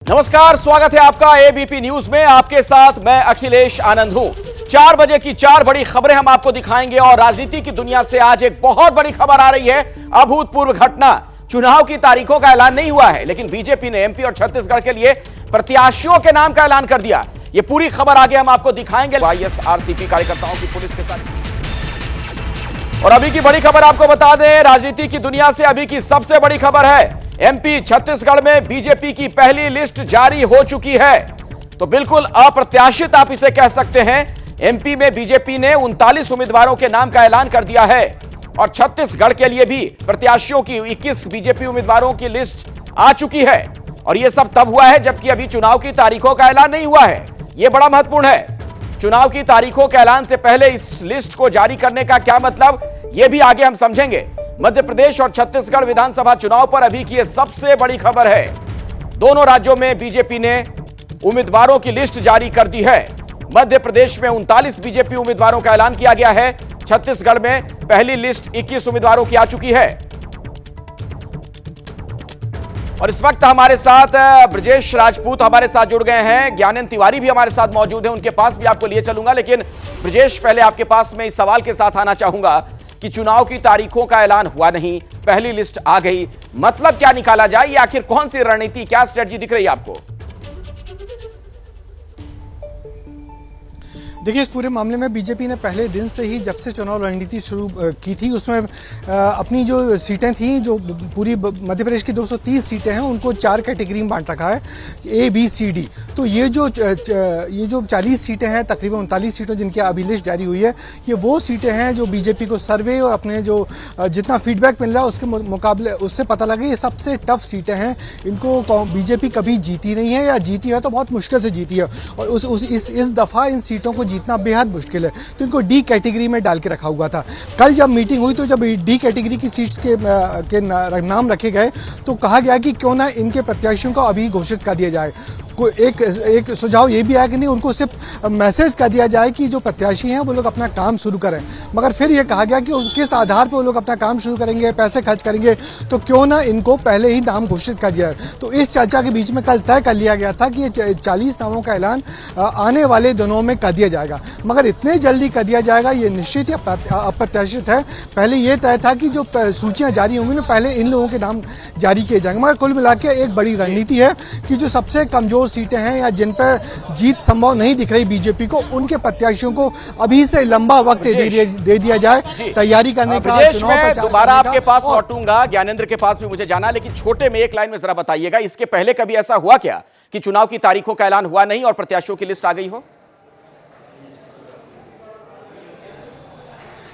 नमस्कार, स्वागत है आपका एबीपी न्यूज में। आपके साथ मैं अखिलेश आनंद हूं। 4 बजे की 4 बड़ी खबरें हम आपको दिखाएंगे और राजनीति की दुनिया से आज एक बहुत बड़ी खबर आ रही है। अभूतपूर्व घटना, चुनाव की तारीखों का ऐलान नहीं हुआ है, लेकिन बीजेपी ने एमपी और छत्तीसगढ़ के लिए प्रत्याशियों के नाम का ऐलान कर दिया। यह पूरी खबर आगे हम आपको दिखाएंगे। वाईएसआरसीपी कार्यकर्ताओं की पुलिस के साथ। और अभी की बड़ी खबर आपको बता दें, राजनीति की दुनिया से अभी की सबसे बड़ी खबर है, एमपी छत्तीसगढ़ में बीजेपी की पहली लिस्ट जारी हो चुकी है। तो बिल्कुल अप्रत्याशित आप इसे कह सकते हैं। एमपी में बीजेपी ने 39 उम्मीदवारों के नाम का ऐलान कर दिया है और छत्तीसगढ़ के लिए भी प्रत्याशियों की 21 बीजेपी उम्मीदवारों की लिस्ट आ चुकी है। और यह सब तब हुआ है जबकि अभी चुनाव की तारीखों का ऐलान नहीं हुआ है। यह बड़ा महत्वपूर्ण है। चुनाव की तारीखों के ऐलान से पहले इस लिस्ट को जारी करने का क्या मतलब, यह भी आगे हम समझेंगे। मध्य प्रदेश और छत्तीसगढ़ विधानसभा चुनाव पर अभी की यह सबसे बड़ी खबर है। दोनों राज्यों में बीजेपी ने उम्मीदवारों की लिस्ट जारी कर दी है। मध्य प्रदेश में 39 बीजेपी उम्मीदवारों का ऐलान किया गया है। छत्तीसगढ़ में पहली लिस्ट 21 उम्मीदवारों की आ चुकी है। और इस वक्त हमारे साथ ब्रजेश राजपूत हमारे साथ जुड़ गए हैं, ज्ञानेंद्र तिवारी भी हमारे साथ मौजूद हैं, उनके पास भी आपको लिए चलूंगा। लेकिन ब्रजेश, पहले आपके पास मैं इस सवाल के साथ आना चाहूंगा कि चुनाव की तारीखों का ऐलान हुआ नहीं, पहली लिस्ट आ गई, मतलब क्या निकाला जाए? ये आखिर कौन सी रणनीति, क्या स्ट्रेटजी दिख रही है आपको? देखिए, इस पूरे मामले में बीजेपी ने पहले दिन से ही, जब से चुनाव रणनीति शुरू की थी, उसमें अपनी जो सीटें थी, जो पूरी मध्य प्रदेश की 230 सीटें हैं, उनको 4 कैटेगरी में बांट रखा है, ए बी सी डी। तो ये जो 40 सीटें हैं, तकरीबन 39 सीटों जिनकी अभी लिस्ट जारी हुई है, ये वो सीटें हैं जो बीजेपी को सर्वे और अपने जो जितना फीडबैक मिल रहा है उसके मुकाबले उससे पता लगा ये सबसे टफ सीटें हैं। इनको बीजेपी कभी जीती नहीं है, या जीती है तो बहुत मुश्किल से जीती है, और इस दफ़ा इन सीटों को जीतना बेहद मुश्किल है। तो इनको डी कैटेगरी में डाल के रखा हुआ था। कल जब मीटिंग हुई तो जब डी कैटेगरी की सीट्स के नाम रखे गए तो कहा गया कि क्यों ना इनके प्रत्याशियों को अभी घोषित कर दिया जाए। एक सुझाव ये भी आया कि नहीं, उनको सिर्फ मैसेज कर दिया जाए कि जो प्रत्याशी हैं वो लोग अपना काम शुरू करें। मगर फिर ये कहा गया कि किस आधार पर वो लोग अपना काम शुरू करेंगे, पैसे खर्च करेंगे, तो क्यों ना इनको पहले ही नाम घोषित कर दिया जाए। तो इस चर्चा के बीच में कल तय कर लिया गया था कि ये 40 नामों का ऐलान आने वाले दिनों में कर दिया जाएगा। मगर इतने जल्दी कर दिया जाएगा ये निश्चित या अप्रत्याशित है। पहले ये तय था कि जो सूचियाँ जारी होंगी ना, पहले इन लोगों के नाम जारी किए जाएंगे। मगर कुल मिला के एक बड़ी रणनीति है कि जो सबसे कमजोर सीटें हैं या जिन पर जीत संभव नहीं दिख रही बीजेपी को, उनके प्रत्याशियों को अभी से लंबा वक्त दे दिया जाए तैयारी करने का। मैं दोबारा आपके पास लौटूंगा, ज्ञानेंद्र के पास भी मुझे जाना, लेकिन छोटे में एक लाइन में जरा बताइएगा, इसके पहले कभी ऐसा हुआ क्या कि चुनाव की तारीखों का ऐलान हुआ नहीं और प्रत्याशियों की लिस्ट आ गई हो?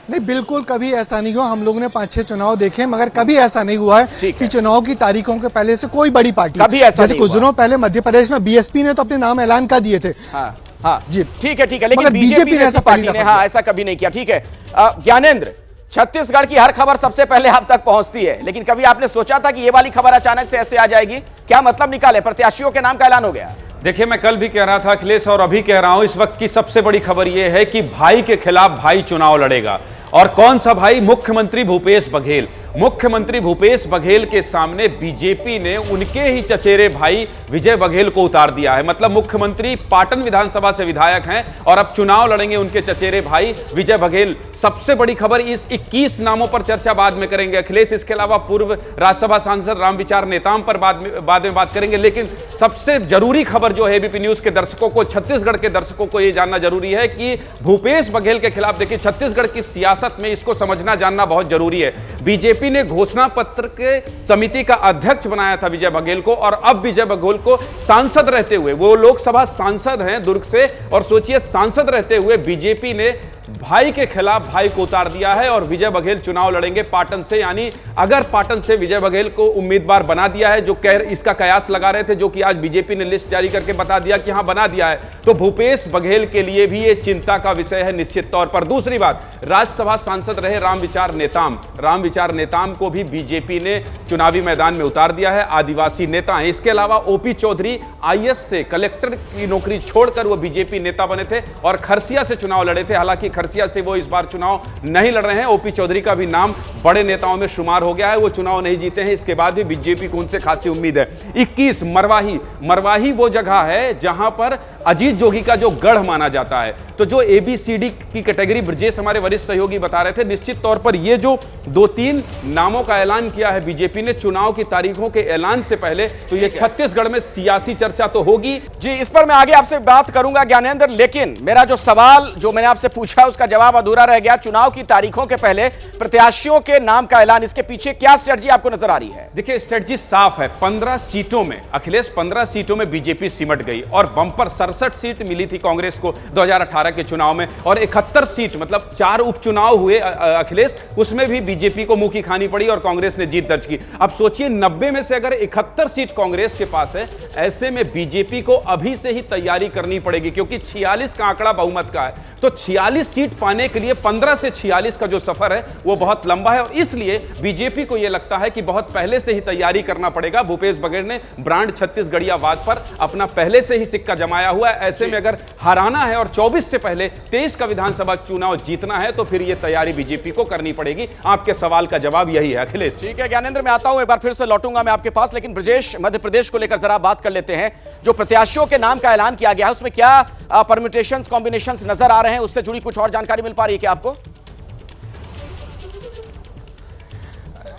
नहीं, बिल्कुल कभी ऐसा नहीं हुआ। हम लोगों ने 5-6 चुनाव देखे, मगर कभी ऐसा नहीं हुआ है कि चुनाव की तारीखों के पहले से कोई बड़ी पार्टी, कभी ऐसा जैसे कुछ दिनों पहले मध्य प्रदेश में बीएसपी ने तो अपने नाम ऐलान कर दिए थे। हाँ जी, ठीक है, लेकिन बीजेपी ने ऐसा कभी नहीं किया। ठीक है ज्ञानेंद्र, छत्तीसगढ़ की हर खबर सबसे पहले आप तक पहुंचती है, लेकिन कभी आपने सोचा था कि ये वाली खबर अचानक से ऐसे आ जाएगी? क्या मतलब निकाले, प्रत्याशियों के नाम का ऐलान हो गया? देखिए, मैं कल भी कह रहा था अखिलेश, और अभी कह रहा हूं, इस वक्त की सबसे बड़ी खबर यह है कि भाई के खिलाफ भाई चुनाव लड़ेगा। और कौन सा भाई? मुख्यमंत्री भूपेश बघेल। मुख्यमंत्री भूपेश बघेल के सामने बीजेपी ने उनके ही चचेरे भाई विजय बघेल को उतार दिया है। मतलब मुख्यमंत्री पाटन विधानसभा से विधायक हैं और अब चुनाव लड़ेंगे उनके चचेरे भाई विजय बघेल। सबसे बड़ी खबर, इस 21 नामों पर चर्चा बाद में करेंगे अखिलेश। इसके अलावा पूर्व राज्यसभा सांसद रामविचार नेताम पर बाद में बात करेंगे। लेकिन सबसे जरूरी खबर जो है एबीपी न्यूज के दर्शकों को, छत्तीसगढ़ के दर्शकों को यह जानना जरूरी है कि भूपेश बघेल के खिलाफ, देखिए छत्तीसगढ़ की सियासत में इसको समझना जानना बहुत जरूरी है। बीजेपी ने घोषणा पत्र के समिति का अध्यक्ष बनाया था विजय बघेल को, और अब विजय बघेल को सांसद रहते हुए, वो लोकसभा सांसद हैं दुर्ग से, और सोचिए सांसद रहते हुए बीजेपी ने भाई के खिलाफ भाई को उतार दिया है और विजय बघेल चुनाव लड़ेंगे पाटन से। यानी अगर पाटन से विजय बघेल को उम्मीदवार बना दिया है, जो इसका कयास लगा रहे थे, जो कि आज बीजेपी ने लिस्ट जारी करके बता दिया कि हां बना दिया है, तो भूपेश बघेल के लिए भी यह चिंता का विषय है निश्चित तौर पर। दूसरी बात, राज्यसभा सांसद रहे रामविचार नेताम को भी बीजेपी ने चुनावी मैदान में उतार दिया है। आदिवासी नेता हैं। इसके अलावा ओपी चौधरी आईएएस से कलेक्टर की नौकरी छोड़कर वो बीजेपी नेता बने थे और खरसिया से चुनाव लड़े थे। हालांकि खरसिया से वो इस बार चुनाव नहीं लड़ रहे हैं। ओपी चौधरी का भी नाम बड़े नेताओं में शुमार हो गया है, वो चुनाव नहीं जीते हैं। इसके बाद भी बीजेपी को उनसे खासी उम्मीद है। 21 मरवाही वो जगह है जहां पर अजीत जोगी का जो गढ़ माना जाता है। तो जो ABCD की कैटेगरी ब्रजेश हमारे वरिष्ठ सहयोगी बता रहे थे, निश्चित तौर पर ये जो 2-3 नामों का ऐलान किया है बीजेपी ने चुनाव की तारीखों के ऐलान से पहले, तो ये छत्तीसगढ़ में सियासी चर्चा तो होगी। जी, इस पर मैं आगे आपसे बात करूंगा ज्ञानेंद्र, लेकिन मेरा जो सवाल जो मैंने आपसे पूछा उसका जवाब अधूरा रह गया। चुनाव की तारीखों के पहले प्रत्याशियों के नाम का ऐलान, इसके पीछे क्या स्ट्रेटजी आपको नजर आ रही है? देखिए, स्ट्रेटजी साफ है। 15 सीटों में अखिलेश 15 सीटों में बीजेपी सिमट गई और बंपर 67 सीट मिली थी कांग्रेस को 2018 के चुनाव में, और 71 सीट मतलब 4 उपचुनाव हुए अखिलेश, उसमें भी बीजेपी को मुंह की खानी पड़ी और कांग्रेस ने जीत दर्ज की। अब सोचिए 90 में से अगर 71 सीट कांग्रेस के पास है, ऐसे में बीजेपी को अभी से ही तैयारी करनी पड़ेगी, क्योंकि 46 का आंकड़ा बहुमत का है। तो 46 सीट पाने के लिए 15 से 46 का जो सफर है वो बहुत लंबा है, और इसलिए बीजेपी को यह लगता है कि बहुत पहले से ही तैयारी करना पड़ेगा। भूपेश बघेल ने ब्रांड छत्तीसगढ़ियावाद पर अपना पहले से ही सिक्का जमाया हुआ है। ऐसे में अगर हराना है और 24 से पहले 23 का विधानसभा चुनाव जीतना है, तो फिर यह तैयारी बीजेपी को करनी पड़ेगी। आपके सवाल का जवाब यही है अखिलेश। ठीक है ज्ञानेंद्र, मैं आता हूं, एक बार फिर से लौटूंगा मैं आपके पास, लेकिन ब्रजेश, मध्य प्रदेश को लेकर जरा बात कर लेते हैं। जो प्रत्याशियों के नाम का ऐलान किया गया है उसमें क्या परम्यूटेशंस, कॉम्बिनेशंस नजर आ रहे हैं? उससे जुड़ी कुछ और जानकारी मिल पा रही है क्या आपको?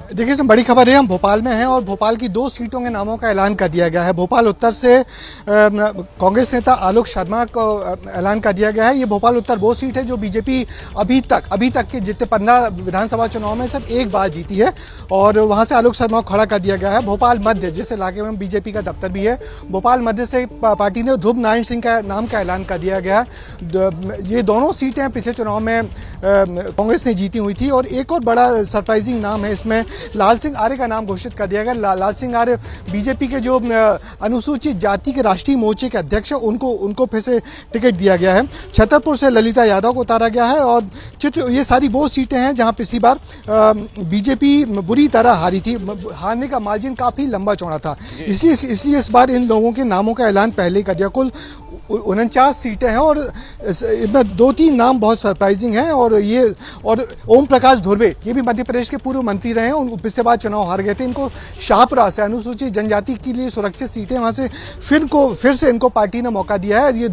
देखिए, इसमें बड़ी खबर है, हम भोपाल में हैं और भोपाल की 2 सीटों के नामों का ऐलान कर दिया गया है। भोपाल उत्तर से कांग्रेस नेता आलोक शर्मा को ऐलान कर दिया गया है। ये भोपाल उत्तर वो सीट है जो बीजेपी अभी तक के जितने 15 विधानसभा चुनाव में सिर्फ एक बार जीती है, और वहां से आलोक शर्मा को खड़ा कर दिया गया है। भोपाल मध्य, जिस इलाके में बीजेपी का दफ्तर भी है, भोपाल मध्य से पार्टी ने ध्रुव नारायण सिंह का नाम का ऐलान कर दिया गया है। ये दोनों सीटें पिछले चुनाव में कांग्रेस ने जीती हुई थी। और एक और बड़ा सरप्राइजिंग नाम है इसमें, लाल सिंह आर्य का नाम घोषित कर दिया गया। लाल सिंह आर्य बीजेपी के जो अनुसूचित जाति के राष्ट्रीय मोर्चे के अध्यक्ष हैं, उनको फिर से टिकट दिया गया है। छतरपुर से ललिता यादव को उतारा गया है, और ये सारी वो सीटें हैं जहां पिछली बार बीजेपी बुरी तरह हारी थी। हारने का मार्जिन काफी लंबा चौड़ा था, इसलिए इस बार इन लोगों के नामों का ऐलान पहले कर दिया। कुल 49 सीटें हैं और इसमें 2-3 नाम बहुत सरप्राइजिंग हैं। और ओम प्रकाश धुर्वे, ये भी मध्य प्रदेश के पूर्व मंत्री रहे हैं, उनको पिछले बार चुनाव हार गए थे। इनको शाहपुरा से अनुसूचित जनजाति के लिए सुरक्षित सीटें, वहां से फिर से इनको पार्टी ने मौका दिया है। ये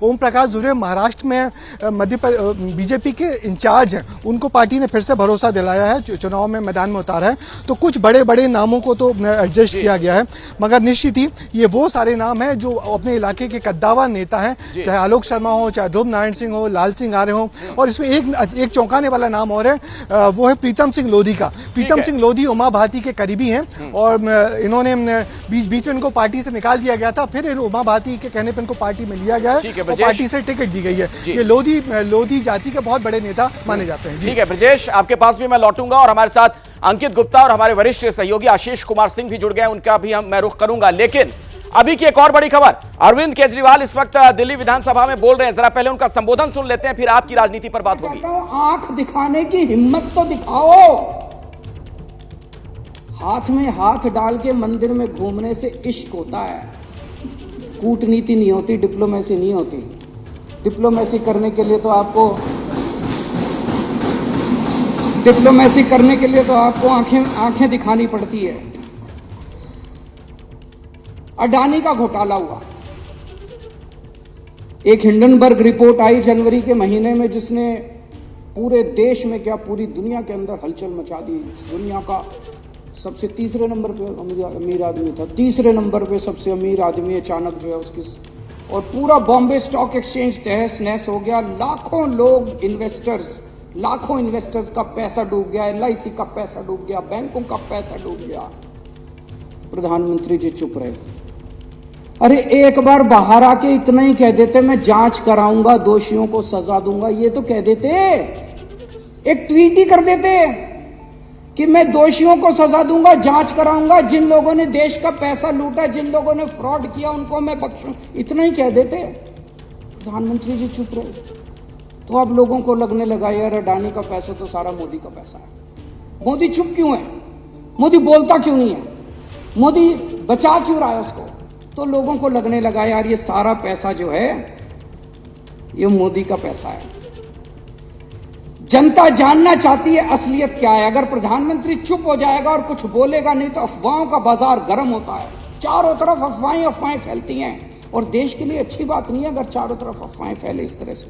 ओम प्रकाश धुर्वे महाराष्ट्र में बीजेपी के इंचार्ज हैं, उनको पार्टी ने फिर से भरोसा दिलाया है, चुनाव में मैदान में उतारा है। तो कुछ बड़े बड़े नामों को तो एडजस्ट किया गया है, मगर निश्चित ही ये वो सारे नाम हैं जो अपने इलाके के कद्दावर नेता हैं, चाहे आलोक शर्मा हो, चाहे ध्रुव नारायण सिंह हो, लाल सिंह आर्य हो। और इसमें एक चौंकाने वाला नाम और है, वो है प्रीतम सिंह लोधी का। प्रीतम सिंह लोधी उमा भारती के करीबी हैं, और इन्होंने बीच में इनको पार्टी से निकाल दिया गया था, फिर उमा भारती के कहने पर इनको पार्टी में लिया गया है और पार्टी से टिकट दी गई है। ये लोधी जाति के बहुत बड़े नेता माने जाते हैं। ठीक है ब्रजेश, आपके पास भी मैं लौटूंगा, और हमारे साथ अंकित गुप्ता और हमारे वरिष्ठ सहयोगी आशीष कुमार सिंह भी जुड़ गए, उनका भी मैं रुख करूंगा। लेकिन अभी की एक और बड़ी खबर, अरविंद केजरीवाल इस वक्त दिल्ली विधानसभा में बोल रहे हैं, जरा पहले उनका संबोधन सुन लेते हैं, फिर आपकी राजनीति पर बात होगी। आंख दिखाने की हिम्मत तो दिखाओ। हाथ में हाथ डाल के मंदिर में घूमने से इश्क होता है, कूटनीति नहीं होती, डिप्लोमेसी नहीं होती। डिप्लोमेसी करने के लिए तो आपको आंखें दिखानी पड़ती है। अडानी का घोटाला हुआ, एक हिंडनबर्ग रिपोर्ट आई जनवरी के महीने में, जिसने पूरे देश में क्या पूरी दुनिया के अंदर हलचल मचा दी। दुनिया का सबसे तीसरे नंबर पे अमीर आदमी था, तीसरे नंबर पे सबसे अमीर आदमी अचानक जो है उसकी, और पूरा बॉम्बे स्टॉक एक्सचेंज तहस नहस हो गया। लाखों इन्वेस्टर्स का पैसा डूब गया, LIC का पैसा डूब गया, बैंकों का पैसा डूब गया। प्रधानमंत्री जी चुप रहे। अरे एक बार बाहर आके इतना ही कह देते, मैं जांच कराऊंगा, दोषियों को सजा दूंगा, ये तो कह देते, एक ट्वीट ही कर देते कि मैं दोषियों को सजा दूंगा, जांच कराऊंगा, जिन लोगों ने देश का पैसा लूटा, जिन लोगों ने फ्रॉड किया, उनको मैं बख्शूं, इतना ही कह देते। प्रधानमंत्री जी चुप रहे। तो अब लोगों को लगने लगा यार अडानी का पैसा तो सारा मोदी का पैसा है। मोदी चुप क्यों है? मोदी बोलता क्यों नहीं है? मोदी बचा क्यों रहा है उसको? तो लोगों को लगने लगा यार ये सारा पैसा जो है ये मोदी का पैसा है। जनता जानना चाहती है असलियत क्या है। अगर प्रधानमंत्री चुप हो जाएगा और कुछ बोलेगा नहीं तो अफवाहों का बाजार गर्म होता है। चारों तरफ अफवाहें फैलती हैं और देश के लिए अच्छी बात नहीं है अगर चारों तरफ अफवाहें फैले इस तरह से।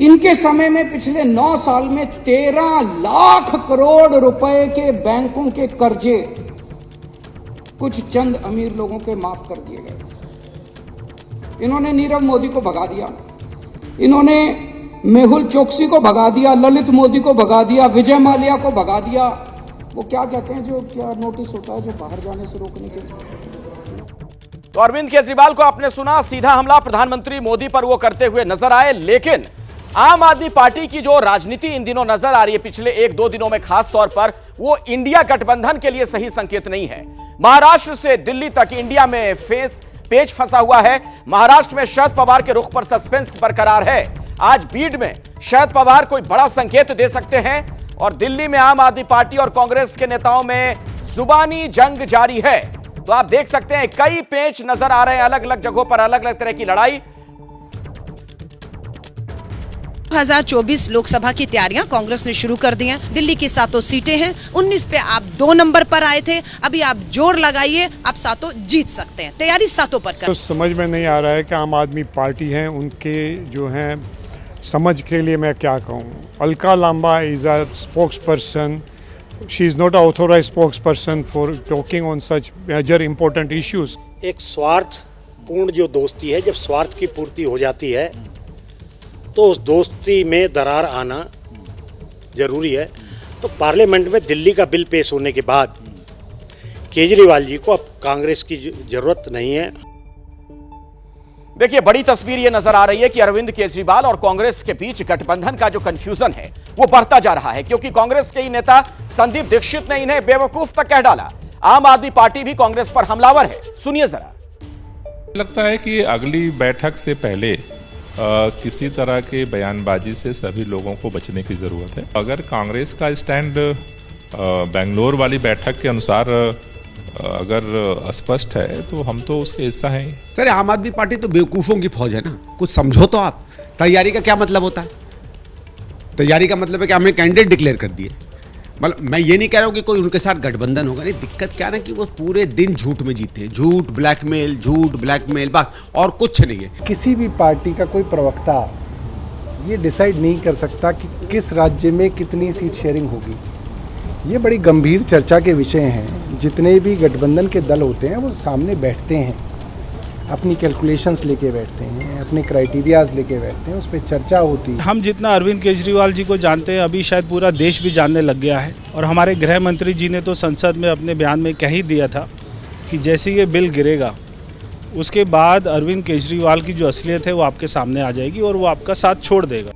इनके समय में पिछले 9 साल में 13 लाख करोड़ रुपए के बैंकों के कर्जे कुछ चंद अमीर लोगों के माफ कर दिए गए। इन्होंने नीरव मोदी को भगा दिया, इन्होंने मेहुल चोकसी को भगा दिया, ललित मोदी को भगा दिया, विजय माल्या को भगा दिया। वो क्या कहते हैं जो क्या नोटिस होता है जो बाहर जाने से रोकने के लिए। तो अरविंद केजरीवाल को आपने सुना, सीधा हमला प्रधानमंत्री मोदी पर वो करते हुए नजर आए। लेकिन आम आदमी पार्टी की जो राजनीति इन दिनों नजर आ रही है, पिछले 1-2 दिनों में खास तौर पर, वो इंडिया गठबंधन के लिए सही संकेत नहीं है। महाराष्ट्र से दिल्ली तक इंडिया में पेच फंसा हुआ है। महाराष्ट्र में शरद पवार के रुख पर सस्पेंस बरकरार है। आज बीड में शरद पवार कोई बड़ा संकेत दे सकते हैं और दिल्ली में आम आदमी पार्टी और कांग्रेस के नेताओं में जुबानी जंग जारी है। तो आप देख सकते हैं कई पेच नजर आ रहे हैं, अलग अलग जगहों पर अलग अलग तरह की लड़ाई। 2024 लोकसभा की तैयारियां कांग्रेस ने शुरू कर दी हैं। दिल्ली की 7 सीटें हैं, 19 पे आप 2 नंबर पर आए थे, अभी आप जोर लगाइए, आप 7 जीत सकते हैं। तैयारी 7 पर कर। तो समझ में नहीं आ रहा है कि आम आदमी पार्टी है, उनके जो हैं समझ के लिए मैं क्या कहूँ। Alka Lamba is a spokesperson, she is not a authorise spokesperson for talking on such major important issues. एक स्वार्थपूर्ण जो दोस्ती है, जब स्वार्थ की पूर्ति हो जाती है तो उस दोस्ती में दरार आना जरूरी है। तो पार्लियामेंट में दिल्ली का बिल पेश होने के बाद केजरीवाल जी को अब कांग्रेस की जरूरत नहीं है। देखिए, बड़ी तस्वीर यह नजर आ रही है कि अरविंद केजरीवाल और कांग्रेस के बीच गठबंधन का जो कंफ्यूजन है वो बढ़ता जा रहा है, क्योंकि कांग्रेस के ही नेता संदीप दीक्षित ने इन्हें बेवकूफ तक कह डाला। आम आदमी पार्टी भी कांग्रेस पर हमलावर है। सुनिए जरा। लगता है कि अगली बैठक से पहले किसी तरह के बयानबाजी से सभी लोगों को बचने की ज़रूरत है। अगर कांग्रेस का स्टैंड बेंगलोर वाली बैठक के अनुसार अगर स्पष्ट है तो हम तो उसके हिस्सा हैं। सर, आम आदमी पार्टी तो बेवकूफ़ों की फौज है ना, कुछ समझो तो आप। तैयारी का क्या मतलब होता है? तैयारी का मतलब है कि हमने कैंडिडेट डिक्लेयर कर दिए। मतलब मैं ये नहीं कह रहा हूँ कि कोई उनके साथ गठबंधन होगा, नहीं। दिक्कत क्या ना कि वो पूरे दिन झूठ में जीते हैं, झूठ ब्लैकमेल, बस और कुछ नहीं है। किसी भी पार्टी का कोई प्रवक्ता ये डिसाइड नहीं कर सकता कि किस राज्य में कितनी सीट शेयरिंग होगी। ये बड़ी गंभीर चर्चा के विषय हैं। जितने भी गठबंधन के दल होते हैं वो सामने बैठते हैं, अपनी कैलकुलेशंस लेके बैठते हैं, अपने क्राइटेरियाज लेके बैठते हैं, उस पर चर्चा होती है। हम जितना अरविंद केजरीवाल जी को जानते हैं, अभी शायद पूरा देश भी जानने लग गया है। और हमारे गृह मंत्री जी ने तो संसद में अपने बयान में कह ही दिया था कि जैसे ये बिल गिरेगा उसके बाद अरविंद केजरीवाल की जो असलियत है वो आपके सामने आ जाएगी और वो आपका साथ छोड़ देगा।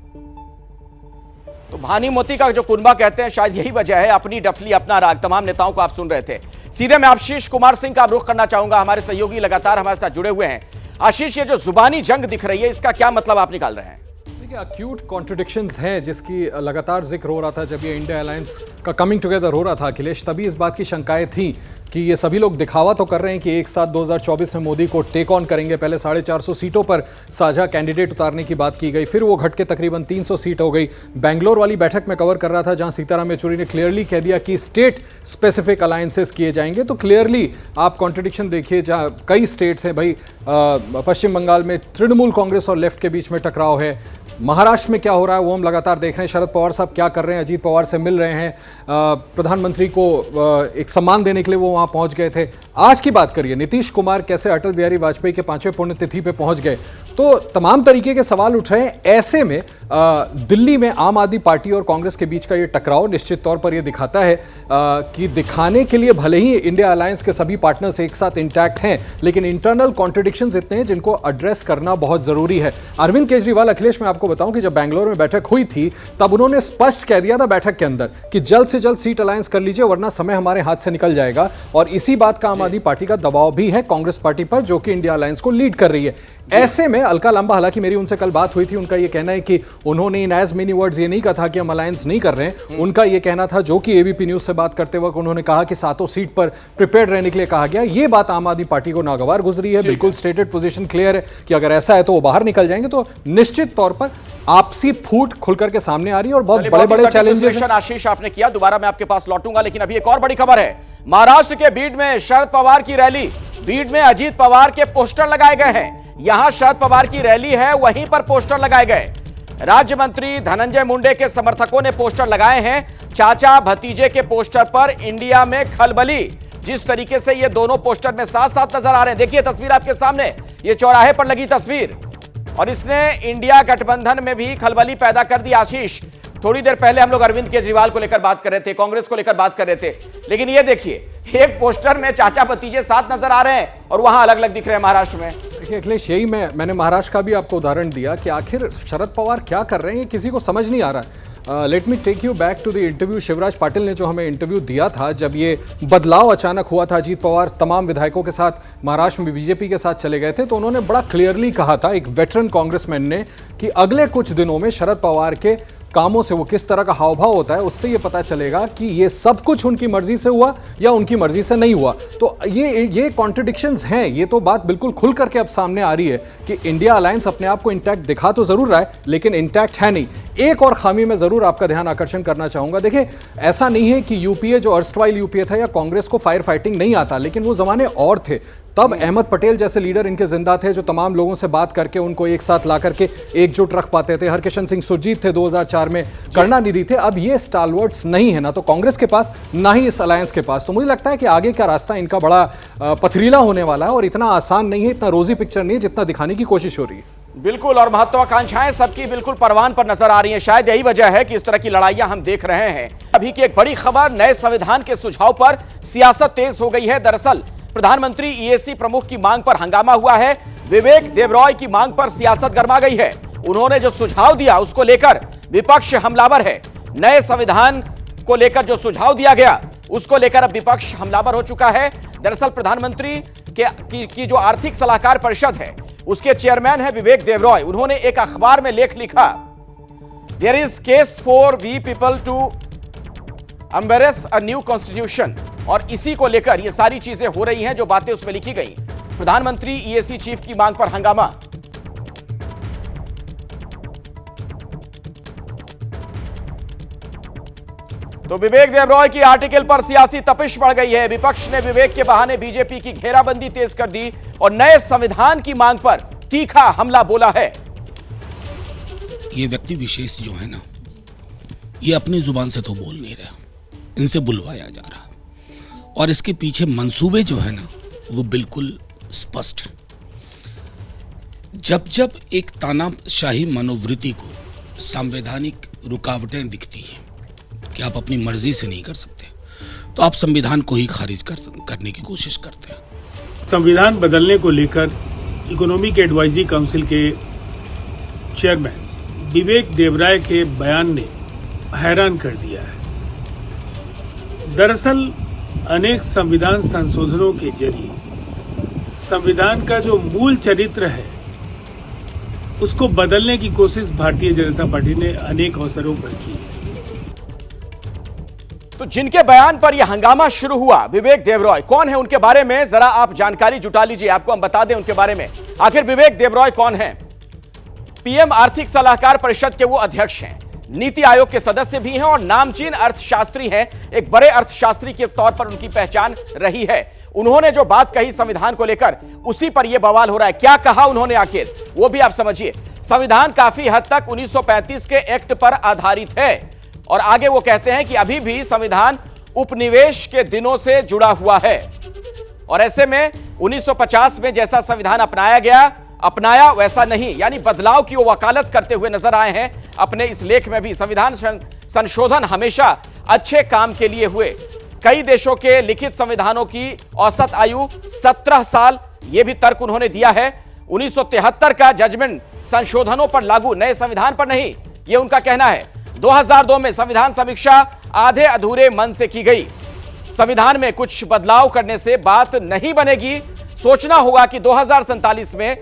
तो भानीमती का जो कुनबा कहते हैं, शायद यही वजह है। अपनी डफली अपना राग। तमाम नेताओं को आप सुन रहे थे। सीधे मैं आशीष कुमार सिंह का रुख करना चाहूंगा। हमारे सहयोगी लगातार हमारे साथ जुड़े हुए हैं। आशीष, ये जो जुबानी जंग दिख रही है, इसका क्या मतलब आप निकाल रहे हैं? देखिए, अक्यूट कॉन्ट्रडिक्शंस हैं जिसकी लगातार जिक्र हो रहा था जब ये इंडिया अलायंस का कमिंग टुगेदर हो रहा था अखिलेश, तभी इस बात की शंकाएं थी कि ये सभी लोग दिखावा तो कर रहे हैं कि एक साथ 2024 में मोदी को टेक ऑन करेंगे। पहले 450 सीटों पर साझा कैंडिडेट उतारने की बात की गई, फिर वो घट के तकरीबन 300 सीट हो गई। बेंगलोर वाली बैठक में कवर कर रहा था जहां सीताराम येचुरी ने क्लियरली कह दिया कि स्टेट स्पेसिफिक अलायंसेस किए जाएंगे। तो क्लियरली आप कॉन्ट्रडिक्शन देखिए, जहाँ कई स्टेट्स हैं भाई। पश्चिम बंगाल में तृणमूल कांग्रेस और लेफ्ट के बीच में टकराव है। महाराष्ट्र में क्या हो रहा है वो हम लगातार देख रहे हैं। शरद पवार साहब क्या कर रहे हैं, अजीत पवार से मिल रहे हैं, प्रधानमंत्री को एक सम्मान देने के लिए वो वहां पहुंच गए थे। आज की बात करिए, नीतीश कुमार कैसे अटल बिहारी वाजपेयी के 5वें पुण्यतिथि पे पहुंच गए। तो तमाम तरीके के सवाल उठ रहे हैं। ऐसे में दिल्ली में आम आदमी पार्टी और कांग्रेस के बीच का ये टकराव निश्चित तौर पर ये दिखाता है कि दिखाने के लिए भले ही इंडिया अलायंस के सभी पार्टनर्स एक साथ इंटैक्ट हैं, लेकिन इंटरनल कॉन्ट्रडिक्शंस इतने हैं जिनको एड्रेस करना बहुत जरूरी है। अरविंद केजरीवाल, अखिलेश, मैं आपको बताऊं कि जब बेंगलोर में बैठक हुई थी तब उन्होंने स्पष्ट कह दिया था बैठक के अंदर कि जल्द से जल्द सीट अलायंस कर लीजिए वरना समय हमारे हाथ से निकल जाएगा। और इसी बात का आम आदमी पार्टी का दबाव भी है कांग्रेस पार्टी पर, जो कि इंडिया अलायंस को लीड कर रही है। ऐसे में अलका लांबा, हालांकि मेरी उनसे कल बात हुई थी, उनका यह कहना है कि उन्होंने इन एज मेनी वर्ड्स ये नहीं कहा था कि हम अलायंस नहीं कर रहे हैं। उनका यह कहना था, जो कि एबीपी न्यूज से बात करते वक्त उन्होंने कहा कि सातों सीट पर प्रिपेयर्ड रहने के लिए कहा गया। ये बात आम आदमी पार्टी को नागवार गुजरी है। बिल्कुल स्टेटेड पोजीशन क्लियर है कि अगर ऐसा है तो वो बाहर निकल जाएंगे। तो निश्चित तौर पर आपसी फूट खुलकर के सामने आ रही है और बहुत बड़े-बड़े चैलेंजेस। आशीष आपने किया, दोबारा मैं आपके पास लौटूंगा, लेकिन अभी एक और बड़ी खबर है। महाराष्ट्र के बीड में शरद पवार की रैली, बीड में अजीत पवार के पोस्टर लगाए गए हैं। यहां शरद पवार की रैली है, वहीं पर पोस्टर लगाए गए। राज्य मंत्री धनंजय मुंडे के समर्थकों ने पोस्टर लगाए हैं। चाचा भतीजे के पोस्टर पर इंडिया में खलबली, जिस तरीके से ये दोनों पोस्टर में साथ साथ नजर आ रहे हैं। देखिए तस्वीर आपके सामने, ये चौराहे पर लगी तस्वीर, और इसने इंडिया गठबंधन में भी खलबली पैदा कर दी। आशीष, थोड़ी देर पहले हम लोग अरविंद केजरीवाल को लेकर बात कर रहे थे, कांग्रेस को लेकर बात कर रहे थे, लेकिन ये देखिए एक पोस्टर में चाचा भतीजे साथ नजर आ रहे हैं और वहां अलग अलग दिख रहे हैं महाराष्ट्र में। देखिए अखिलेश, यही मैंने महाराष्ट्र का भी आपको उदाहरण दिया कि आखिर शरद पवार क्या कर रहे हैं, किसी को समझ नहीं आ रहा है। Let me take you back to the interview. Shivraj Patil ने जो हमें इंटरव्यू दिया था, जब ये बदलाव अचानक हुआ था, अजीत पवार तमाम विधायकों के साथ महाराष्ट्र में बीजेपी के साथ चले गए थे, तो उन्होंने बड़ा क्लियरली कहा था, एक वेटरन कांग्रेसमैन ने, कि अगले कुछ दिनों में शरद पवार के कामों से, वो किस तरह का हाव भाव होता है, उससे ये पता चलेगा कि ये सब कुछ उनकी मर्जी से हुआ या उनकी मर्जी से नहीं हुआ। तो ये कॉन्ट्रडिक्शंस हैं। ये तो बात बिल्कुल खुल करके अब सामने आ रही है कि इंडिया अलायंस अपने आप को इंटैक्ट दिखा तो जरूर रहा है, लेकिन इंटैक्ट है नहीं। एक और खामी में जरूर आपका ध्यान आकर्षण करना चाहूंगा। देखिए, ऐसा नहीं है कि यूपीए, जो अर्स्टवाइल यूपीए था, या कांग्रेस को फायर फाइटिंग नहीं आता, लेकिन वो जमाने और थे। तब अहमद पटेल जैसे लीडर इनके जिंदा थे, जो तमाम लोगों से बात करके उनको एक साथ ला करके एकजुट रख पाते थे। हरकिशन सिंह सुरजीत थे 2004 में, करुणानिधि थे। अब ये स्टालवर्ड्स नहीं है, ना तो कांग्रेस के पास, ना ही इस अलायंस के पास। तो मुझे लगता है कि आगे का रास्ता इनका बड़ा पथरीला होने वाला है और इतना आसान नहीं है, इतना रोजी पिक्चर नहीं है जितना दिखाने की कोशिश हो रही है। बिल्कुल, और महत्वाकांक्षाएं सबकी बिल्कुल परवान पर नजर आ रही हैं। शायद यही वजह है कि इस तरह की लड़ाइयां हम देख रहे हैं। अभी की एक बड़ी खबर, नए संविधान के सुझाव पर सियासत तेज हो गई है। दरअसल प्रधानमंत्री ईएसी प्रमुख की मांग पर हंगामा हुआ है। विवेक देबरॉय की मांग पर सियासत गर्मा गई है। उन्होंने जो सुझाव दिया उसको लेकर विपक्ष हमलावर है। नए संविधान को लेकर जो सुझाव दिया गया उसको लेकर अब विपक्ष हमलावर हो चुका है। दरअसल प्रधानमंत्री की जो आर्थिक सलाहकार परिषद है, उसके चेयरमैन है विवेक देबरॉय। उन्होंने एक अखबार में लेख लिखा, there is case for we people to embrace a new constitution. और इसी को लेकर ये सारी चीजें हो रही हैं जो बातें उसमें लिखी गई। प्रधानमंत्री ईएसी चीफ की मांग पर हंगामा। तो विवेक देबरॉय की आर्टिकल पर सियासी तपिश बढ़ गई है। विपक्ष ने विवेक के बहाने बीजेपी की घेराबंदी तेज कर दी और नए संविधान की मांग पर तीखा हमला बोला है। ये व्यक्ति विशेष जो है ना, ये अपनी जुबान से तो बोल नहीं रहा, इनसे बुलवाया जा रहा, और इसके पीछे मंसूबे जो है ना, वो बिल्कुल स्पष्ट है। जब जब एक तानाशाही मनोवृत्ति को संवैधानिक रुकावटें दिखती हैं कि आप अपनी मर्जी से नहीं कर सकते, तो आप संविधान को ही खारिज करने की कोशिश करते हैं। संविधान बदलने को लेकर इकोनॉमिक एडवाइजरी काउंसिल के चेयरमैन विवेक देबरॉय के बयान ने हैरान कर दिया है। दरअसल अनेक संविधान संशोधनों के जरिए संविधान का जो मूल चरित्र है उसको बदलने की कोशिश भारतीय जनता पार्टी ने अनेक अवसरों पर की है। तो जिनके बयान पर यह हंगामा शुरू हुआ, विवेक देबरॉय कौन है, उनके बारे में जरा आप जानकारी जुटा लीजिए। आपको हम बता दें उनके बारे में, आखिर विवेक देबरॉय कौन है। पीएम आर्थिक सलाहकार परिषद के वो अध्यक्ष हैं, नीति आयोग के सदस्य भी हैं और नामचीन अर्थशास्त्री हैं। एक बड़े अर्थशास्त्री के तौर पर उनकी पहचान रही है। उन्होंने जो बात कही संविधान को लेकर, उसी पर यह बवाल हो रहा है। क्या कहा उन्होंने आखिर, वो भी आप समझिए। संविधान काफी हद तक 1935 के एक्ट पर आधारित है और आगे वो कहते हैं कि अभी भी संविधान उपनिवेश के दिनों से जुड़ा हुआ है और ऐसे में 1950 में जैसा संविधान अपनाया वैसा नहीं, यानी बदलाव की वो वकालत करते हुए नजर आए हैं अपने इस लेख में भी। संविधान संशोधन हमेशा अच्छे काम के लिए हुए। कई देशों के लिखित संविधानों की औसत आयु 17 साल, यह भी तर्क उन्होंने दिया है। 1973 का जजमेंट संशोधनों पर लागू, नए संविधान पर नहीं, यह उनका कहना है। 2002 में संविधान समीक्षा आधे अधूरे मन से की गई। संविधान में कुछ बदलाव करने से बात नहीं बनेगी। सोचना होगा कि 2047 में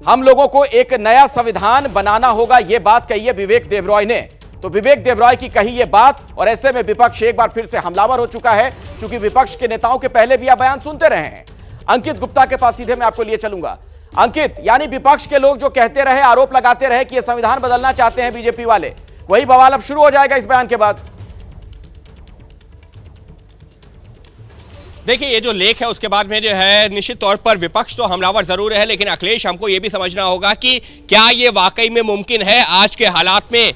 हम लोगों को एक नया संविधान बनाना होगा। यह बात कही है विवेक देबरॉय ने। तो विवेक देबरॉय की कही यह बात, और ऐसे में विपक्ष एक बार फिर से हमलावर हो चुका है, क्योंकि विपक्ष के नेताओं के पहले भी आप बयान सुनते रहे हैं। अंकित गुप्ता के पास सीधे मैं आपको लिए चलूंगा। अंकित, यानी विपक्ष के लोग जो कहते रहे, आरोप लगाते रहे कि यह संविधान बदलना चाहते हैं बीजेपी वाले, वही बवाल अब शुरू हो जाएगा इस बयान के बाद। देखिए, ये जो लेख है उसके बाद में जो है निश्चित तौर पर विपक्ष तो हमलावर जरूर है, लेकिन अखिलेश हमको ये भी समझना होगा कि क्या ये वाकई में मुमकिन है। आज के हालात में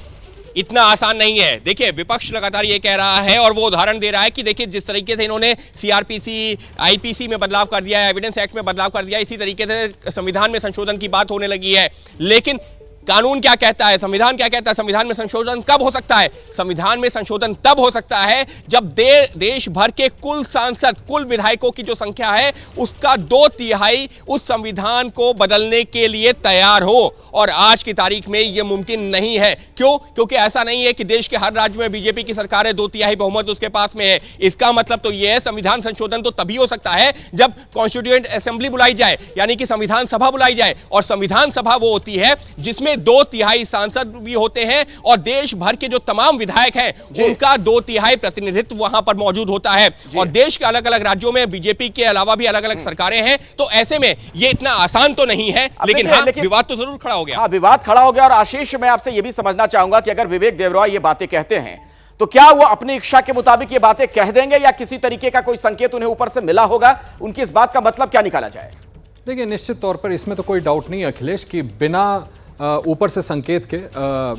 इतना आसान नहीं है। देखिए, विपक्ष लगातार ये कह रहा है और वो उदाहरण दे रहा है कि देखिए जिस तरीके से इन्होंने सीआरपीसी, आईपीसी में बदलाव कर दिया है, एविडेंस एक्ट में बदलाव कर दिया, इसी तरीके से संविधान में संशोधन की बात होने लगी है। लेकिन कानून क्या कहता है, संविधान क्या कहता है? संविधान में संशोधन कब हो सकता है? संविधान में संशोधन तब हो सकता है जब देश भर के कुल सांसद, कुल विधायकों की जो संख्या है उसका 2/3 उस संविधान को बदलने के लिए तैयार हो। और आज की तारीख में यह मुमकिन नहीं है। क्यों? क्योंकि ऐसा नहीं है कि देश के हर राज्य में बीजेपी की सरकार है, 2/3 बहुमत उसके पास में है। इसका मतलब तो यह है संविधान संशोधन तो तभी हो सकता है जब कॉन्स्टिट्यूएंट असेंबली बुलाई जाए, यानी कि संविधान सभा बुलाई जाए। और संविधान सभा वो होती है जिसमें 2/3 सांसद भी होते हैं और देश भर के जो तमाम विधायक हैं उनका 2/3 प्रतिनिधित्व वहां पर मौजूद होता है। और देश के अलग अलग राज्यों में बीजेपी के अलावा भी अलग अलग सरकारें हैं। तो ऐसे में ये इतना आसान तो नहीं है, लेकिन हाँ, विवाद तो जरूर खड़ा हो गया। हाँ, विवाद खड़ा हो गया। और आशीष, मैं आपसे यह भी समझना चाहूंगा कि अगर विवेक देबरॉय ये बातें कहते हैं तो क्या वो अपनी इच्छा के मुताबिक ये बातें कह देंगे, या किसी तरीके का कोई संकेत उन्हें ऊपर से मिला होगा? उनकी इस बात का मतलब क्या निकाला जाए? देखिए, निश्चित तौर पर इसमें तो कोई डाउट नहीं है अखिलेश कि बिना ऊपर से संकेत के,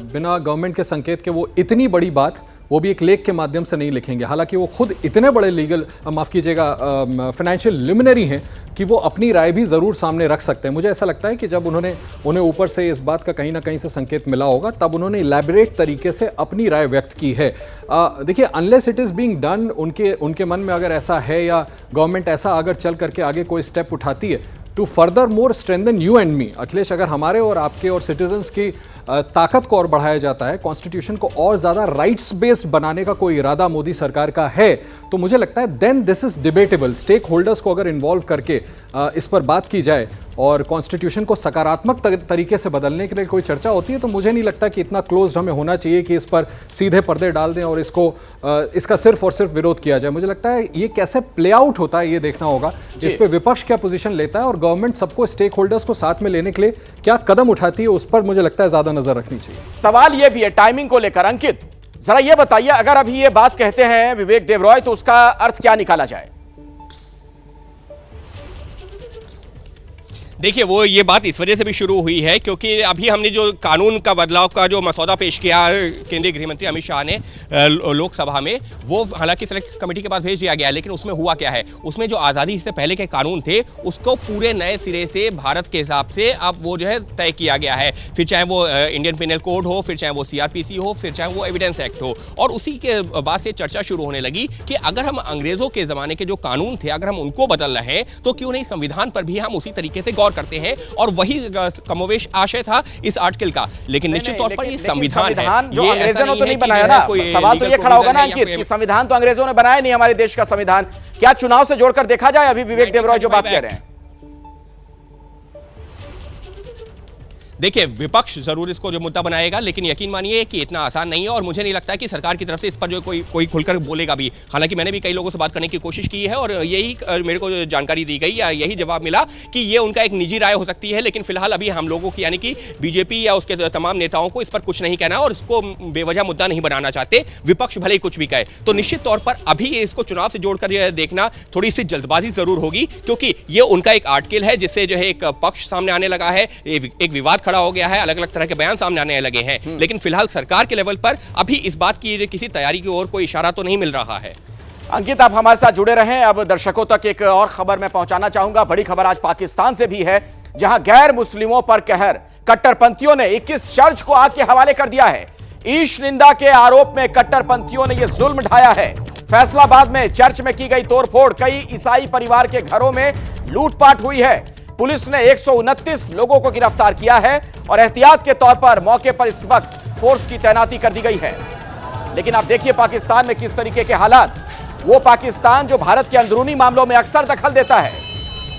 बिना गवर्नमेंट के संकेत के वो इतनी बड़ी बात, वो भी एक लेख के माध्यम से नहीं लिखेंगे। हालांकि वो खुद इतने बड़े लीगल, माफ कीजिएगा, फाइनेंशियल लिमिनरी हैं कि वो अपनी राय भी ज़रूर सामने रख सकते हैं। मुझे ऐसा लगता है कि जब उन्हें ऊपर से इस बात का कहीं ना कहीं से संकेत मिला होगा, तब उन्होंने इलैबोरेट तरीके से अपनी राय व्यक्त की है। देखिए, unless it is being done, उनके मन में अगर ऐसा है, या गवर्नमेंट ऐसा अगर चल करके आगे कोई स्टेप उठाती है to further more strengthen you and me, Akhilesh, अगर हमारे और आपके और सिटीजन्स की ताकत को और बढ़ाया जाता है, कॉन्स्टिट्यूशन को और ज़्यादा राइट्स बेस्ड बनाने का कोई इरादा मोदी सरकार का है, तो मुझे लगता है then this is debatable. Stake holders को अगर इन्वॉल्व करके इस पर बात की जाए और कॉन्स्टिट्यूशन को सकारात्मक तरीके से बदलने के लिए कोई चर्चा होती है, तो मुझे नहीं लगता कि इतना क्लोज्ड हमें होना चाहिए कि इस पर सीधे पर्दे डाल दें और इसका सिर्फ और सिर्फ विरोध किया जाए। मुझे लगता है ये कैसे प्ले आउट होता है ये देखना होगा। इस पर विपक्ष क्या पोजीशन लेता है और गवर्नमेंट सबको, स्टेक होल्डर्स को साथ में लेने के लिए क्या कदम उठाती है, उस पर मुझे लगता है ज्यादा नजर रखनी चाहिए। सवाल यह भी है टाइमिंग को लेकर। अंकित, जरा यह बताइए, अगर अभी ये बात कहते हैं विवेक देबरॉय, तो उसका अर्थ क्या निकाला जाए? देखिए, वो ये बात इस वजह से भी शुरू हुई है क्योंकि अभी हमने जो कानून का बदलाव का जो मसौदा पेश किया केंद्रीय गृह मंत्री अमित शाह ने लोकसभा में, वो हालांकि सेलेक्ट कमेटी के पास भेज दिया गया, लेकिन उसमें हुआ क्या है, उसमें जो आज़ादी से पहले के कानून थे उसको पूरे नए सिरे से भारत के हिसाब से अब वो जो है तय किया गया है। फिर चाहे वो इंडियन पिनल कोड हो, फिर चाहे वो सीआरपीसी हो, फिर चाहे वो एविडेंस एक्ट हो। और उसी के बाद से चर्चा शुरू होने लगी कि अगर हम अंग्रेजों के ज़माने के जो कानून थे अगर हम उनको बदल रहे हैं तो क्यों नहीं संविधान पर भी हम उसी तरीके से गौर करते हैं। और वही कमोवेश आशय था इस आर्टिकल का। लेकिन निश्चित तौर पर ये संविधान है, जो अंग्रेजों ने तो नहीं बनाया ना। सवाल तो ये खड़ा होगा ना अंकित कि संविधान तो अंग्रेजों ने बनाया नहीं, हमारे देश का संविधान। क्या चुनाव से जोड़कर देखा जाए अभी विवेक देबरॉय जो बात कह रहे हैं? देखिए, विपक्ष जरूर इसको जो मुद्दा बनाएगा, लेकिन यकीन मानिए कि इतना आसान नहीं है और मुझे नहीं लगता कि सरकार की तरफ से इस पर जो कोई खुलकर बोलेगा भी। हालांकि मैंने भी कई लोगों से बात करने की कोशिश की है और यही मेरे को जानकारी दी गई या यही जवाब मिला कि ये उनका एक निजी राय हो सकती है, लेकिन फिलहाल अभी हम लोगों की यानी कि बीजेपी या उसके तमाम नेताओं को इस पर कुछ नहीं कहना और इसको बेवजह मुद्दा नहीं बनाना चाहते। विपक्ष भले ही कुछ भी कहे, तो निश्चित तौर पर अभी इसको चुनाव से जोड़कर देखना थोड़ी सी जल्दबाजी जरूर होगी, क्योंकि ये उनका एक आर्टिकल है जिससे जो है एक पक्ष सामने आने लगा है, एक विवाद खड़ा हो गया है, अलग अलग तरह के बयान सामने आने लगे हैं। लेकिन फिलहाल सरकार के लेवल पर अभी इस बात की किसी तैयारी की ओर कोई इशारा तो नहीं मिल रहा है। अंकित, आप हमारे साथ जुड़े रहें। अब दर्शकों तक एक और खबर मैं पहुंचाना चाहूंगा। बड़ी खबर आज पाकिस्तान से भी है, जहां गैर मुस्लिमों पर कहर, कट्टरपंथियों ने 21 चर्च को आग के हवाले कर दिया है। ईश निंदा के आरोप में कट्टरपंथियों ने यह जुल्म ढाया है। फैसलाबाद में चर्च में की गई तोड़फोड़, कई ईसाई परिवार के घरों में लूटपाट हुई है। पुलिस ने 129 लोगों को गिरफ्तार किया है और एहतियात के तौर पर मौके पर इस वक्त फोर्स की तैनाती कर दी गई है। लेकिन आप देखिए पाकिस्तान में किस तरीके के हालात। वो पाकिस्तान जो भारत के अंदरूनी मामलों में अक्सर दखल देता है,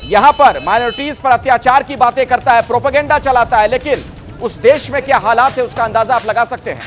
यहां पर माइनॉरिटीज पर अत्याचार की बातें करता है, प्रोपेगेंडा चलाता है, लेकिन उस देश में क्या हालात है उसका अंदाजा आप लगा सकते हैं।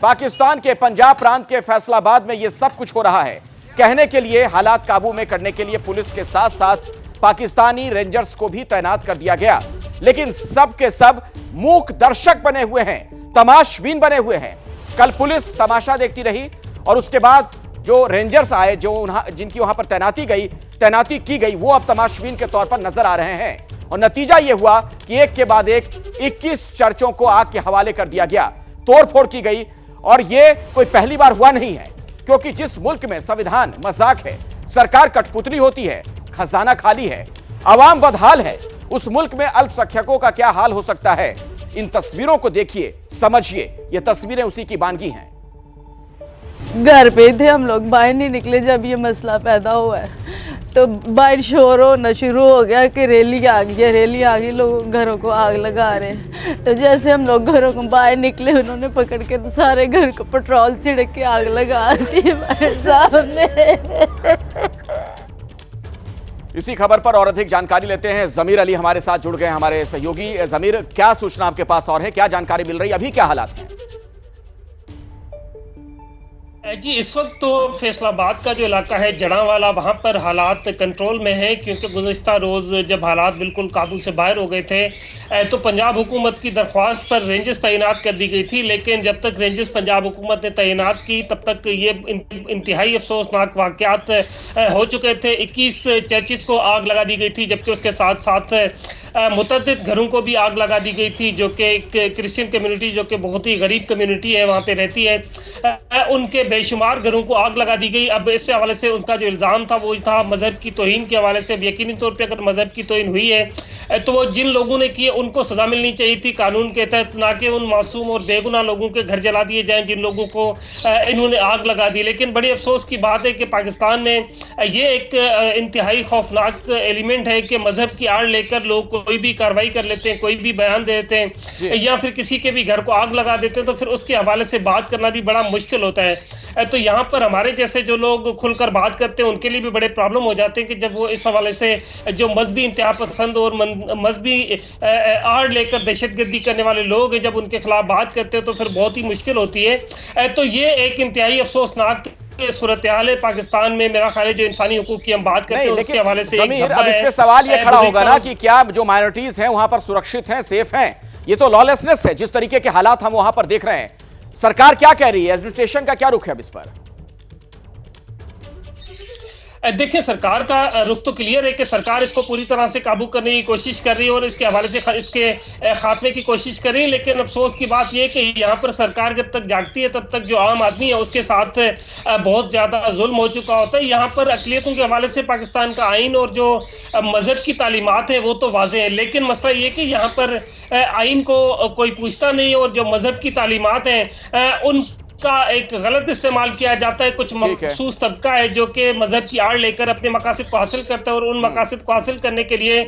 पाकिस्तान के पंजाब प्रांत के फैसलाबाद में यह सब कुछ हो रहा है। कहने के लिए, हालात काबू में करने के लिए पुलिस के साथ साथ पाकिस्तानी रेंजर्स को भी तैनात कर दिया गया, लेकिन सब के सब मूक दर्शक बने हुए हैं, तमाशबीन बने हुए हैं। कल पुलिस तमाशा देखती रही और उसके बाद जो रेंजर्स आए, जिनकी वहां पर तैनाती की गई, वो अब तमाशबीन के तौर पर नजर आ रहे हैं। और नतीजा यह हुआ कि एक के बाद एक 21 चर्चों को आग के हवाले कर दिया गया, तोड़फोड़ की गई। और यह कोई पहली बार हुआ नहीं है, क्योंकि जिस मुल्क में संविधान मजाक है, सरकार कठपुतली होती है, खजाना खाली है, अवाम बदहाल है, उस मुल्क में अल्पसंख्यकों का क्या हाल हो सकता है। इन तस्वीरों को देखिए, समझिए, ये तस्वीरें उसी की बानगी हैं। घर पे थे हम लोग, बाहर नहीं निकले जब ये मसला पैदा हुआ है। तो बाहर शोर होना शुरू हो गया कि रैली आ गई, लोग घरों को आग लगा रहे हैं। तो जैसे हम लोग घरों को बाहर निकले, उन्होंने पकड़ के तो सारे घर को पेट्रोल छिड़क के आग लगा दी हमारे सामने। इसी खबर पर और अधिक जानकारी लेते हैं। जमीर अली हमारे साथ जुड़ गए, हमारे सहयोगी। जमीर, क्या सूचना आपके पास और है, क्या जानकारी मिल रही है, अभी क्या हालात हैं? जी, इस वक्त तो फैसलाबाद का जो इलाका है जड़ावाला, वहाँ पर हालात कंट्रोल में है, क्योंकि गुज़िश्ता रोज़ जब हालात बिल्कुल काबू से बाहर हो गए थे तो पंजाब हुकूमत की दरख्वास्त पर रेंजर्स तैनात कर दी गई थी। लेकिन जब तक रेंजर्स पंजाब हुकूमत ने तैनात की, तब तक ये इंतहाई अफसोसनाक वाक़यात हो चुके थे। 21 चर्चिज़ को आग लगा दी गई थी, जबकि उसके साथ साथ मुतअद्दिद घरों को भी आग लगा दी गई थी, जो कि एक क्रिश्चियन कम्युनिटी, जो कि बहुत ही गरीब कम्युनिटी है, वहाँ पे रहती है, उनके बेशुमार घरों को आग लगा दी गई। अब इस हवाले से उनका जो इल्ज़ाम था वो था मज़हब की तौहीन के हवाले से। यकीनी तौर पे अगर मज़हब की तौहीन हुई है तो वो जिन लोगों ने किए उनको सज़ा मिलनी चाहिए थी कानून के तहत, ना कि उन मासूम और बेगुनाह लोगों के घर जला दिए जाएँ जिन लोगों को इन्होंने आग लगा दी। लेकिन बड़ी अफसोस की बात है कि पाकिस्तान में ये एक इंतहाई खौफनाक एलिमेंट है कि मज़हब की आड़ लेकर लोग कोई भी कार्रवाई कर लेते हैं, कोई भी बयान दे देते हैं, या फिर किसी के भी घर को आग लगा देते हैं, तो फिर उसके हवाले से बात करना भी बड़ा मुश्किल होता है। तो यहाँ पर हमारे जैसे जो लोग खुलकर बात करते हैं उनके लिए भी बड़े प्रॉब्लम हो जाते हैं कि जब वो इस हवाले से जो मजहबी इंतहा पसंद और मजहबी आड़ लेकर दहशतगर्दी करने वाले लोग हैं, जब उनके खिलाफ बात करते हैं तो फिर बहुत ही मुश्किल होती है। तो ये एक इंतहाई अफसोसनाक सूरत हाल है पाकिस्तान में। मेरा ख्याल है जो इंसानी हुकूक की हम बात करते हैं उसके हवाले से अब इस पे सवाल ये खड़ा होगा ना कि क्या जो माइनॉरिटीज हैं वहां पर सुरक्षित हैं, सेफ हैं? ये तो लॉलेसनेस है जिस तरीके के हालात हम वहां पर देख रहे हैं। सरकार क्या कह रही है, एडमिनिस्ट्रेशन का क्या रुख है अब इस पर? देखिए, सरकार का रुख तो क्लियर है कि सरकार इसको पूरी तरह से काबू करने की कोशिश कर रही है और इसके हवाले से इसके खात्मे की कोशिश कर रही है। लेकिन अफसोस की बात यह है कि यहाँ पर सरकार जब तक जागती है तब तक जो आम आदमी है उसके साथ बहुत ज़्यादा जुल्म हो चुका होता है। यहाँ पर अक़लियतों के हवाले से पाकिस्तान का आइन और जो मज़हब की तालीमात है वो तो वाज़ेह है, लेकिन मसला ये कि यहाँ पर आइन को कोई पूछता नहीं और जो मज़हब की तालीमात हैं उन का एक गलत इस्तेमाल किया जाता है। कुछ मखसूस तबका है जो कि मजहब की आड़ लेकर अपने मकासद को हासिल करता है और उन मकासद को हासिल करने के लिए।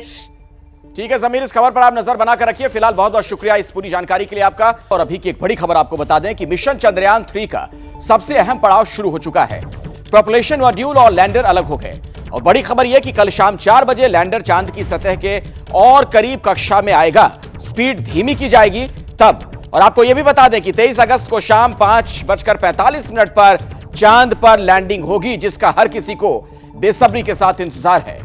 ठीक है जमीर, इस खबर पर आप नजर बनाकर रखिए। फिलहाल बहुत बहुत शुक्रिया इस पूरी जानकारी के लिए आपका। और अभी की एक बड़ी खबर आपको बता दें कि मिशन चंद्रयान 3 का सबसे अहम पड़ाव शुरू हो चुका है। प्रोपल्शन मॉड्यूल और लैंडर अलग हो गए और बड़ी खबर यह कि कल शाम 4 बजे लैंडर चांद की सतह के और करीब कक्षा में आएगा। स्पीड धीमी की जाएगी तब। और आपको यह भी बता दें कि 23 अगस्त को शाम 5:45 पर चांद पर लैंडिंग होगी, जिसका हर किसी को बेसब्री के साथ इंतजार है।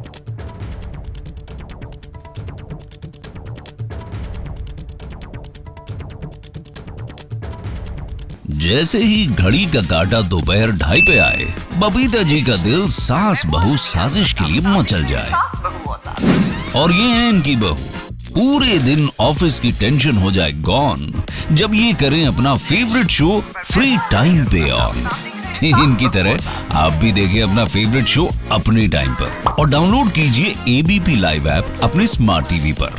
जैसे ही घड़ी का काटा दोपहर 2:30 पे आए, बबीता जी का दिल सास बहू साजिश के लिए मचल जाए। और ये है इनकी बहू, पूरे दिन ऑफिस की टेंशन हो जाए गॉन जब ये करें अपना फेवरेट शो फ्री टाइम पे ऑन। इनकी तरह आप भी देखिए अपना फेवरेट शो अपने टाइम पर और डाउनलोड कीजिए एबीपी लाइव ऐप अपने स्मार्ट टीवी पर।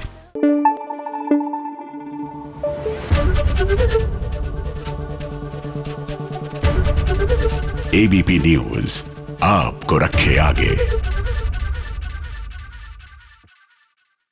एबीपी न्यूज आपको रखे आगे।